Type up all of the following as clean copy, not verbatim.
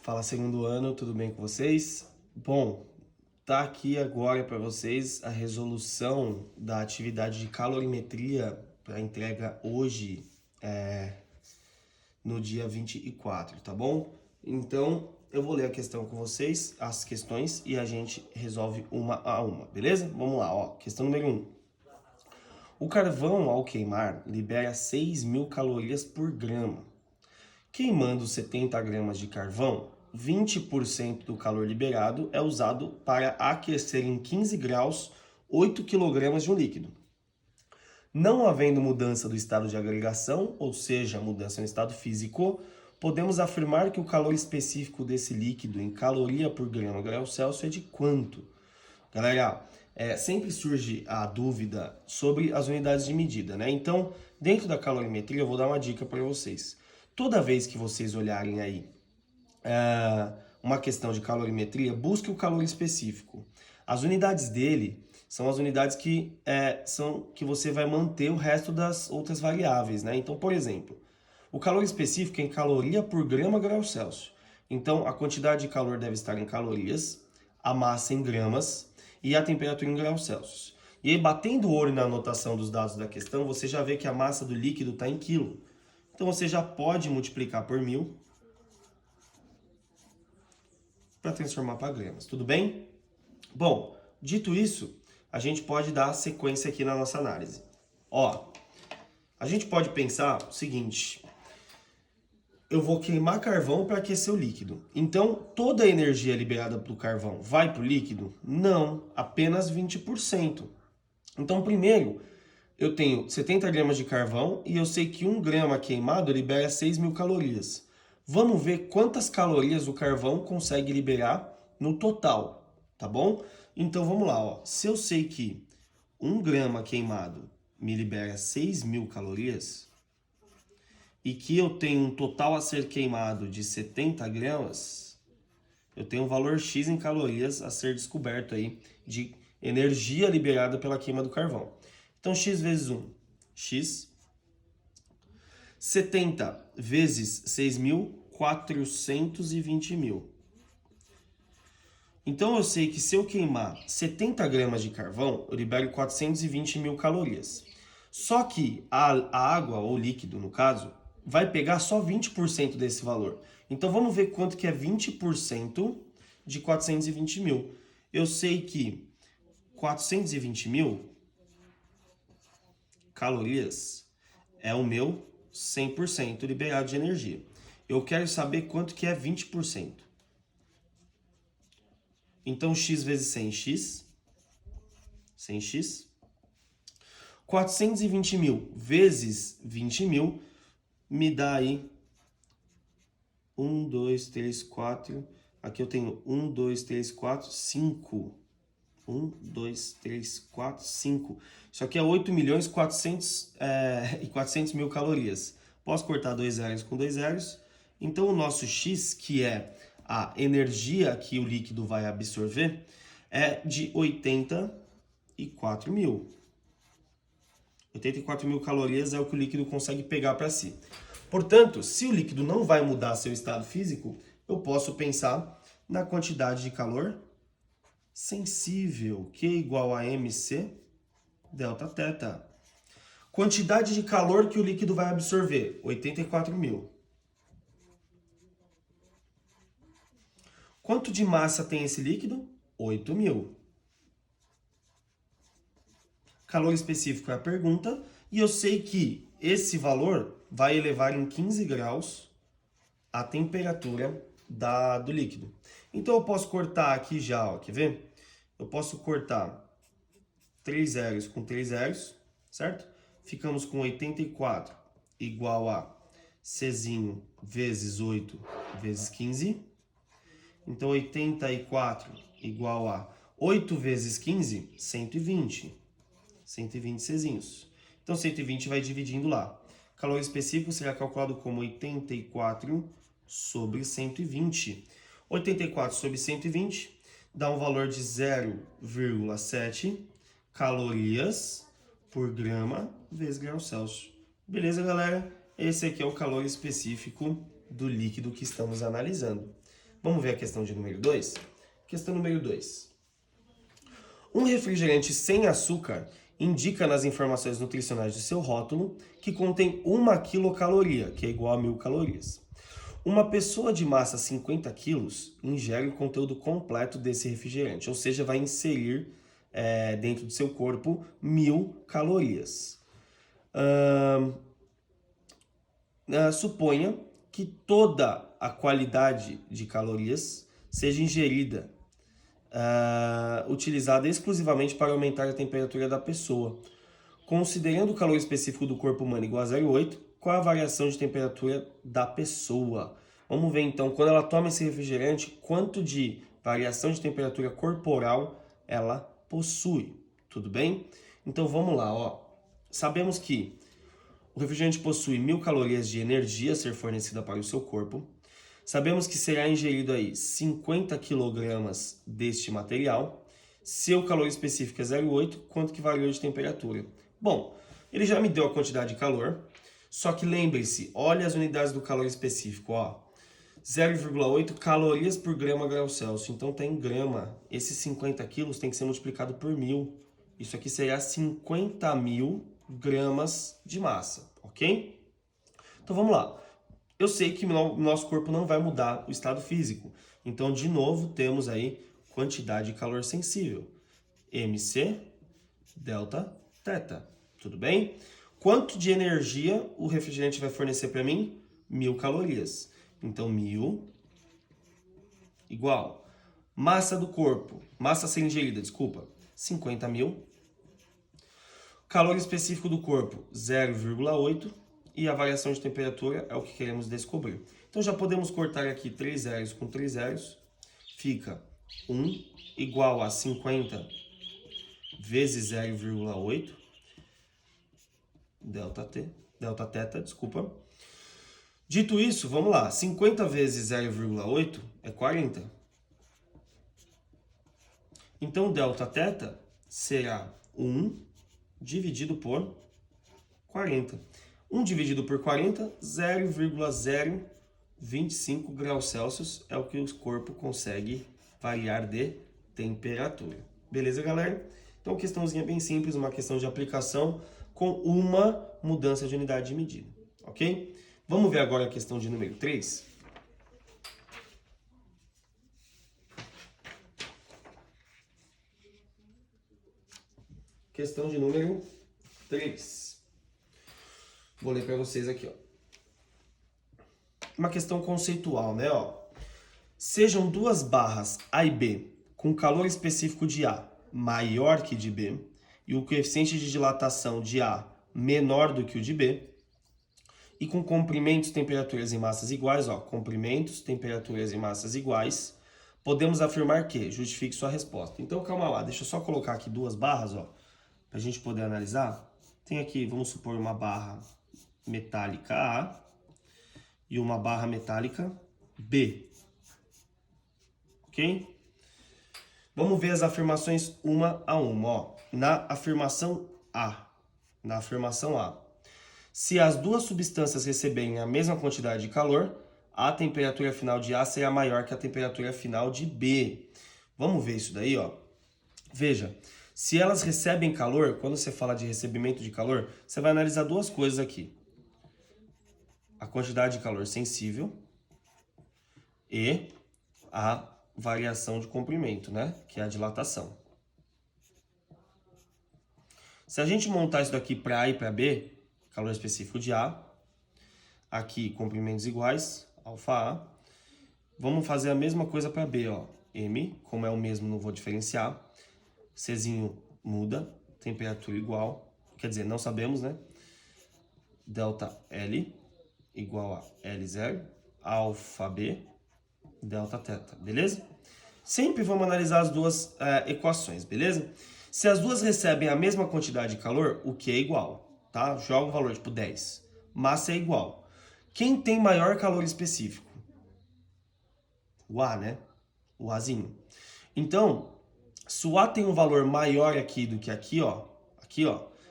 Fala, segundo ano, tudo bem com vocês? Bom, tá aqui agora para vocês a resolução da atividade de calorimetria para entrega hoje, no dia 24, tá bom? Então, eu vou ler a questão com vocês, as questões, e a gente resolve uma a uma, beleza? Vamos lá, ó. Questão número 1. O carvão, ao queimar, libera 6.000 calorias por grama. Queimando 70 gramas de carvão, 20% do calor liberado é usado para aquecer em 15 graus 8 kg de um líquido. Não havendo mudança do estado de agregação, ou seja, mudança no estado físico, podemos afirmar que o calor específico desse líquido em caloria por grau Celsius é de quanto? Galera, sempre surge a dúvida sobre as unidades de medida, né? Então, dentro da calorimetria, eu vou dar uma dica para vocês. Toda vez que vocês olharem aí uma questão de calorimetria, busque o calor específico. As unidades dele são as unidades que você vai manter o resto das outras variáveis, né? Então, por exemplo, o calor específico é em caloria por grau Celsius. Então, a quantidade de calor deve estar em calorias, a massa em gramas e a temperatura em graus Celsius. E aí, batendo o olho na anotação dos dados da questão, você já vê que a massa do líquido está em quilo. Então, você já pode multiplicar por 1.000 para transformar para gramas, tudo bem? Bom, dito isso, a gente pode dar sequência aqui na nossa análise. Ó, a gente pode pensar o seguinte: eu vou queimar carvão para aquecer o líquido. Então, toda a energia liberada pelo carvão vai para o líquido? Não, apenas 20%. Então, primeiro, eu tenho 70 gramas de carvão e eu sei que 1 grama queimado libera 6.000 calorias. Vamos ver quantas calorias o carvão consegue liberar no total, tá bom? Então, vamos lá, ó. Se eu sei que 1 grama queimado me libera 6.000 calorias e que eu tenho um total a ser queimado de 70 gramas, eu tenho um valor X em calorias a ser descoberto aí de energia liberada pela queima do carvão. Então, x vezes 1, x. 70 vezes 6.000, 420.000. Então, eu sei que se eu queimar 70 gramas de carvão, eu libero 420.000 calorias. Só que a água, ou líquido no caso, vai pegar só 20% desse valor. Então, vamos ver quanto que é 20% de 420.000. Eu sei que 420.000 calorias é o meu 100% liberado de energia. Eu quero saber quanto que é 20%. Então, x vezes 100x, 100x. 420.000 vezes 20.000 me dá aí 1, 2, 3, 4. Aqui eu tenho 1, 2, 3, 4, 5. 1, 2, 3, 4, 5. Isso aqui é 8.400.000 calorias. Posso cortar 2 zeros com 2 zeros. Então, o nosso X, que é a energia que o líquido vai absorver, é de 84.000. 84.000 calorias é o que o líquido consegue pegar para si. Portanto, se o líquido não vai mudar seu estado físico, eu posso pensar na quantidade de calor sensível, Q igual a mc delta θ. Quantidade de calor que o líquido vai absorver, 84.000. Quanto de massa tem esse líquido? 8.000. Calor específico é a pergunta, e eu sei que esse valor vai elevar em 15 graus a temperatura do líquido. Então, eu posso cortar aqui já, ó, quer ver? Eu posso cortar 3 zeros com 3 zeros, certo? Ficamos com 84 igual a Czinho vezes 8 vezes 15. Então, 84 igual a 8 vezes 15, 120. 120 Czinhos. Então, 120 vai dividindo lá. Calor específico será calculado como 84 sobre 120. 84 sobre 120 dá um valor de 0,7 calorias por grama vezes grau Celsius. Beleza, galera? Esse aqui é o calor específico do líquido que estamos analisando. Vamos ver a questão de número 2? Questão número 2. Um refrigerante sem açúcar indica nas informações nutricionais do seu rótulo que contém 1 quilocaloria, que é igual a 1000 calorias. Uma pessoa de massa 50 quilos ingere o conteúdo completo desse refrigerante, ou seja, vai inserir dentro do seu corpo 1000 calorias. Suponha que toda a qualidade de calorias seja ingerida, utilizada exclusivamente para aumentar a temperatura da pessoa. Considerando o calor específico do corpo humano igual a 0,8, qual a variação de temperatura da pessoa? Vamos ver então, quando ela toma esse refrigerante, quanto de variação de temperatura corporal ela possui, tudo bem? Então vamos lá, ó. Sabemos que o refrigerante possui 1000 calorias de energia a ser fornecida para o seu corpo. Sabemos que será ingerido aí 50 kg deste material. Seu calor específico é 0,8, quanto que variou de temperatura? Bom, ele já me deu a quantidade de calor, só que lembre-se, olha as unidades do calor específico, ó. 0,8 calorias por grama grau Celsius, então tem em grama. Esses 50 quilos tem que ser multiplicado por 1000. Isso aqui será 50.000 gramas de massa, ok? Então vamos lá. Eu sei que o nosso corpo não vai mudar o estado físico. Então, de novo, temos aí quantidade de calor sensível. MC, delta, teta. Tudo bem? Quanto de energia o refrigerante vai fornecer para mim? 1000 calorias. Então, 1000 igual. Massa do corpo, massa a ser ingerida, desculpa, 50.000. Calor específico do corpo, 0,8. E a variação de temperatura é o que queremos descobrir. Então, já podemos cortar aqui 3 zeros com 3 zeros. Fica 1 igual a 50 vezes 0,8. Delta teta, desculpa. Dito isso, vamos lá. 50 vezes 0,8 é 40. Então, delta teta será 1 dividido por 40. 1 dividido por 40, 0,025 graus Celsius é o que o corpo consegue variar de temperatura. Beleza, galera? Então, questãozinha bem simples, uma questão de aplicação com uma mudança de unidade de medida, ok? Vamos ver agora a questão de número 3. Questão de número 3. Vou ler para vocês aqui, ó. Uma questão conceitual, né, ó. Sejam duas barras A e B com calor específico de A maior que de B e o coeficiente de dilatação de A menor do que o de B, e com comprimentos, temperaturas e massas iguais, ó, comprimentos, temperaturas e massas iguais, podemos afirmar que, justifique sua resposta. Então, calma lá, deixa eu só colocar aqui duas barras, ó, para a gente poder analisar. Tem aqui, vamos supor, uma barra metálica A e uma barra metálica B, ok? Vamos ver as afirmações uma a uma, ó. Na afirmação A, se as duas substâncias receberem a mesma quantidade de calor, a temperatura final de A será maior que a temperatura final de B. Vamos ver isso daí, ó. Veja, se elas recebem calor, quando você fala de recebimento de calor, você vai analisar duas coisas aqui. A quantidade de calor sensível e a variação de comprimento, né? Que é a dilatação. Se a gente montar isso daqui para A e para B, calor específico de A, aqui comprimentos iguais, alfa A, vamos fazer a mesma coisa para B, ó. M, como é o mesmo, não vou diferenciar. Czinho muda, temperatura igual, quer dizer, não sabemos, né? Delta L igual a L0, alfa B, delta teta, beleza? Sempre vamos analisar as duas equações, beleza? Se as duas recebem a mesma quantidade de calor, o que é igual, tá? Joga um valor tipo 10. Massa é igual. Quem tem maior calor específico? O A, né? O Azinho. Então, se o A tem um valor maior aqui do que aqui, ó,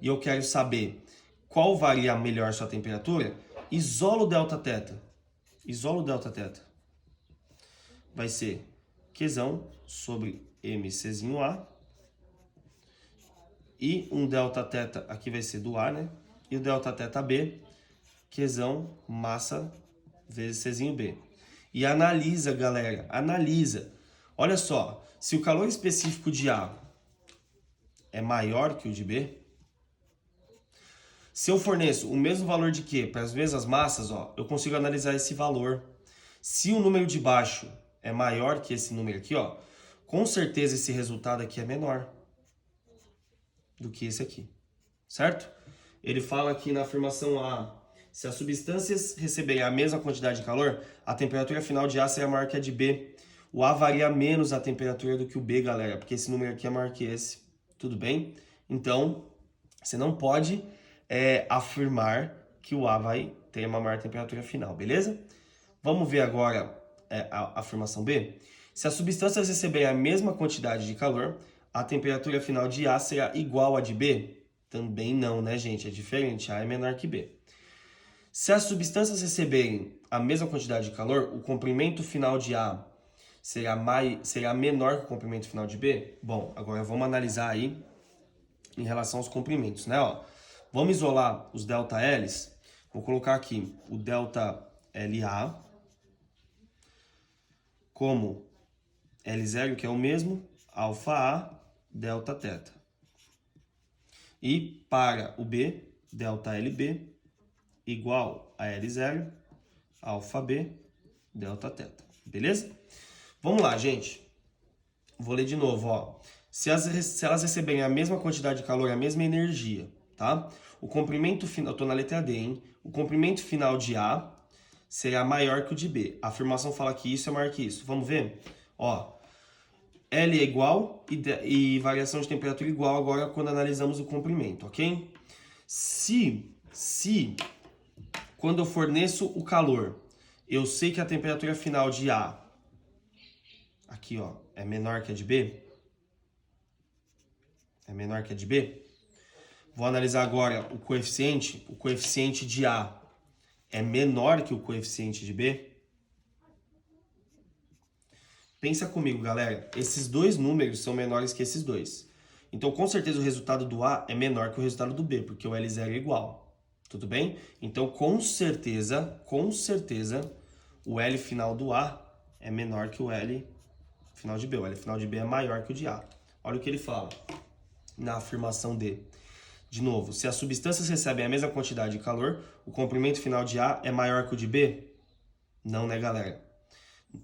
e eu quero saber qual varia melhor sua temperatura, isola o delta teta. vai ser Qzão sobre MCzinho A. E um Δθ aqui vai ser do A, né? E o ΔθB, Qzão massa vezes Czinho B. E analisa, galera, analisa. Olha só, se o calor específico de A é maior que o de B, se eu forneço o mesmo valor de Q para as mesmas massas, ó, eu consigo analisar esse valor. Se o número de baixo é maior que esse número aqui, ó, com certeza esse resultado aqui é menor do que esse aqui, certo? Ele fala aqui na afirmação A, se as substâncias receberem a mesma quantidade de calor, a temperatura final de A será maior que a de B. O A varia menos a temperatura do que o B, galera, porque esse número aqui é maior que esse, tudo bem? Então, você não pode afirmar que o A vai ter uma maior temperatura final, beleza? Vamos ver agora a afirmação B. Se as substâncias receberem a mesma quantidade de calor, a temperatura final de A será igual à de B? Também não, né, gente? É diferente. A é menor que B. Se as substâncias receberem a mesma quantidade de calor, o comprimento final de A será menor que o comprimento final de B? Bom, agora vamos analisar aí em relação aos comprimentos, né? Ó, vamos isolar os ΔLs. Vou colocar aqui o ΔLA como L0, que é o mesmo, alfa A, Δθ. E para o B, ΔLB igual a L0, alfa B, Δθ. Beleza? Vamos lá, gente. Vou ler de novo, ó. Se elas receberem a mesma quantidade de calor, a mesma energia, tá? O comprimento final, eu tô na letra D, hein? O comprimento final de A será maior que o de B. A afirmação fala que isso é maior que isso. Vamos ver? Ó, L é igual e variação de temperatura igual agora quando analisamos o comprimento, ok? Se quando eu forneço o calor, eu sei que a temperatura final de A, aqui ó, é menor que a de B, é menor que a de B, vou analisar agora o coeficiente de A é menor que o coeficiente de B. Pensa comigo, galera, esses dois números são menores que esses dois. Então, com certeza, o resultado do A é menor que o resultado do B, porque o L0 é igual. Tudo bem? Então, com certeza, o L final do A é menor que o L final de B. O L final de B é maior que o de A. Olha o que ele fala na afirmação D. De novo, se as substâncias recebem a mesma quantidade de calor, o comprimento final de A é maior que o de B? Não, né, galera?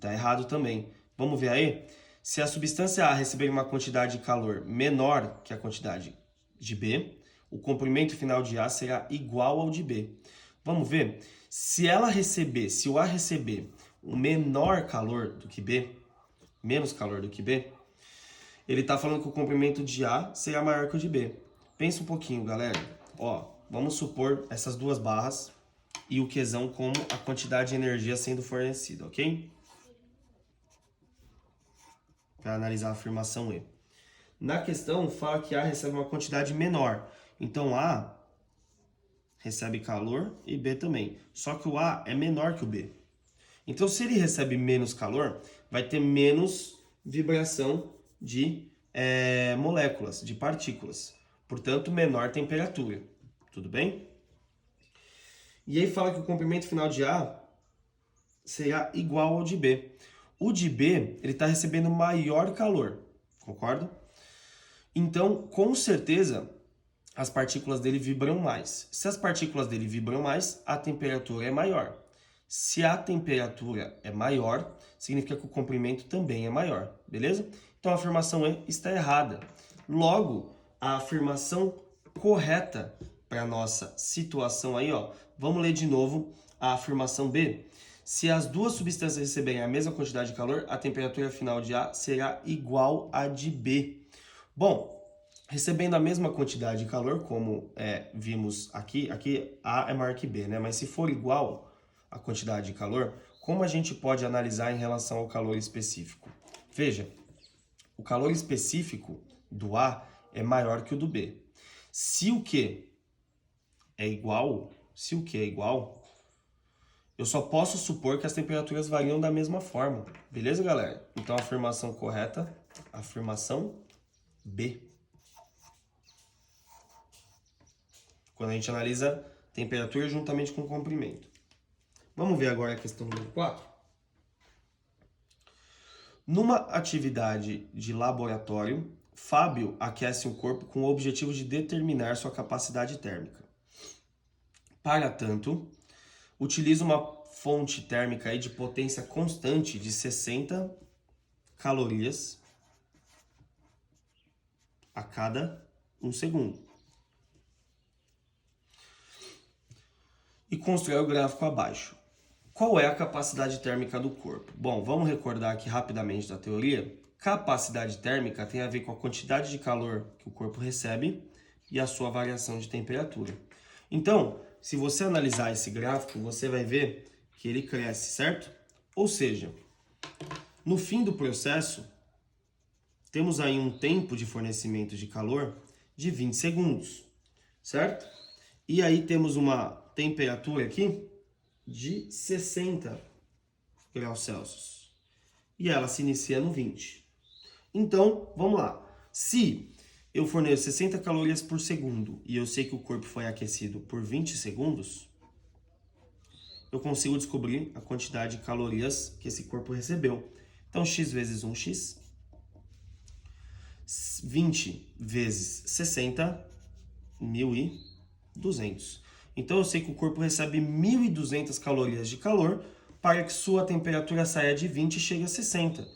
Tá errado também. Vamos ver aí? Se a substância A receber uma quantidade de calor menor que a quantidade de B, o comprimento final de A será igual ao de B. Vamos ver? Se o A receber um menor calor do que B, menos calor do que B, ele está falando que o comprimento de A será maior que o de B. Pensa um pouquinho, galera. Ó, vamos supor essas duas barras e o Qzão como a quantidade de energia sendo fornecida, ok? Para analisar a afirmação E. Na questão, fala que A recebe uma quantidade menor. Então, A recebe calor e B também. Só que o A é menor que o B. Então, se ele recebe menos calor, vai ter menos vibração de moléculas, de partículas. Portanto, menor temperatura. Tudo bem? E aí fala que o comprimento final de A será igual ao de B. O de B, ele está recebendo maior calor. Concorda? Então, com certeza, as partículas dele vibram mais. Se as partículas dele vibram mais, a temperatura é maior. Se a temperatura é maior, significa que o comprimento também é maior. Beleza? Então, a afirmação E está errada. Logo, a afirmação correta para a nossa situação aí, ó. Vamos ler de novo a afirmação B. Se as duas substâncias receberem a mesma quantidade de calor, a temperatura final de A será igual à de B. Bom, recebendo a mesma quantidade de calor, como vimos aqui A é maior que B, né? Mas se for igual a quantidade de calor, como a gente pode analisar em relação ao calor específico? Veja, o calor específico do A é maior que o do B. Se o Q é igual, Eu só posso supor que as temperaturas variam da mesma forma. Beleza, galera? Então, afirmação correta, afirmação B. Quando a gente analisa temperatura juntamente com comprimento. Vamos ver agora a questão número 4. Numa atividade de laboratório, Fábio aquece um corpo com o objetivo de determinar sua capacidade térmica. Para tanto, utiliza uma fonte térmica aí de potência constante de 60 calorias a cada 1 segundo. E constrói o gráfico abaixo. Qual é a capacidade térmica do corpo? Bom, vamos recordar aqui rapidamente da teoria. Capacidade térmica tem a ver com a quantidade de calor que o corpo recebe e a sua variação de temperatura. Então, se você analisar esse gráfico, você vai ver que ele cresce, certo? Ou seja, no fim do processo, temos aí um tempo de fornecimento de calor de 20 segundos, certo? E aí temos uma temperatura aqui de 60 graus Celsius. E ela se inicia no 20. Então, vamos lá. Se eu forneço 60 calorias por segundo e eu sei que o corpo foi aquecido por 20 segundos, eu consigo descobrir a quantidade de calorias que esse corpo recebeu. Então, x vezes 1x, 20 vezes 60, 1.200. Então, eu sei que o corpo recebe 1.200 calorias de calor para que sua temperatura saia de 20 e chegue a 60.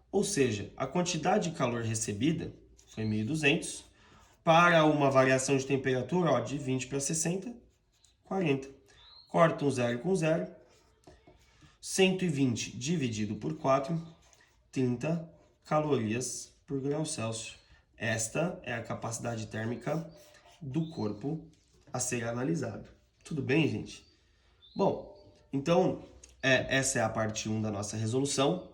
Ou seja, a quantidade de calor recebida foi 1.200. Para uma variação de temperatura, ó, de 20 para 60, 40. Corta um zero com zero. 120 dividido por 4, 30 calorias por grau Celsius. Esta é a capacidade térmica do corpo a ser analisado. Tudo bem, gente? Bom, então essa é a parte 1 da nossa resolução.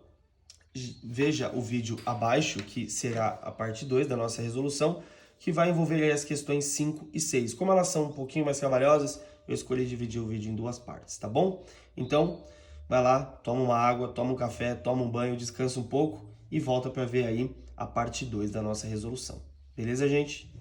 Veja o vídeo abaixo, que será a parte 2 da nossa resolução, que vai envolver as questões 5 e 6. Como elas são um pouquinho mais trabalhosas, eu escolhi dividir o vídeo em 2 partes, tá bom? Então, vai lá, toma uma água, toma um café, toma um banho, descansa um pouco e volta para ver aí a parte 2 da nossa resolução. Beleza, gente?